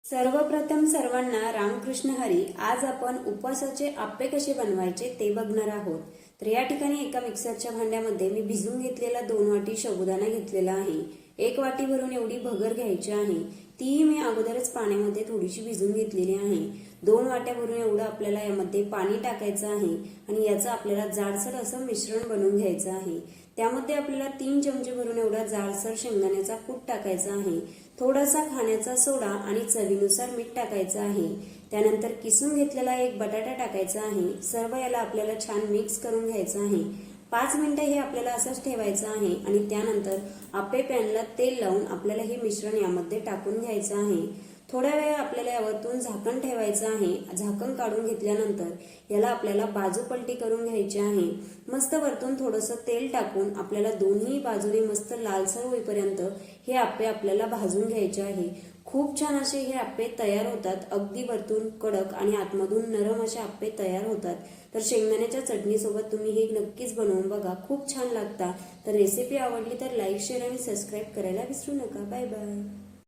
सर्वप्रथम सर्वांना रामकृष्ण हरी। आज आपण उपवासाचे आप्पे कसे बनवायचे ते बघणार आहोत। तर या ठिकाणी एका मिक्सरच्या भांड्यामध्ये मी भिजवून घेतलेला 2 वाटी साबुदाणा घेतलेला आहे। 1 वाटी भरून एवढी भगर घ्यायची आहे, ती मी अगोदरच पाण्यामध्ये थोडीशी भिजवून घेतलेली आहे। 2 वाट्या भरून एवढं आपल्याला यामध्ये पाणी टाकायचं आहे आणि याचं आपल्याला जाडसर असं मिश्रण बनवून घ्यायचं आहे। त्यामध्ये आपल्याला 3 चमचे भरून एवढा जाडसर शेंगदाण्याचा कूट टाकायचा आहे, थोडासा खाण्याचा सोडा आणि चवीनुसार मीठ टाकायचं आहे। त्यानंतर किसून घेतलेला एक बटाटा टाकायचा आहे। सर्व याला आपल्याला छान मिक्स करून घ्यायचं आहे। 5 मिनिटं हे आपल्याला असंच ठेवायचं आहे आणि त्यानंतर आप्पे पॅनला तेल लावून आपल्याला हे मिश्रण यामध्ये टाकून घ्यायचं आहे। थोड्या वेळ आपल्याला यावरतून झाकण ठेवायचं आहे। झाकण काढून घेतल्यानंतर याला आपल्याला बाजू पलटी करून घ्यायची आहे। मस्त वरतून थोडंसं तेल टाकून आपल्याला दोन्ही बाजूने मस्त लालसर होईपर्यंत हे आप्पे आपल्याला भाजून घ्यायचे आहे। खूप छान असे हे आप्पे तयार होतात। अगदी वरतून कडक आणि आतमधून नरम असे आप्पे तयार होतात। तर शेंगदाण्याच्या चटणीसोबत तुम्ही हे नक्कीच बनवून बघा, खूप छान लागतात। तर रेसिपी आवडली तर लाईक, शेअर आणि सबस्क्राईब करायला विसरू नका। Bye bye.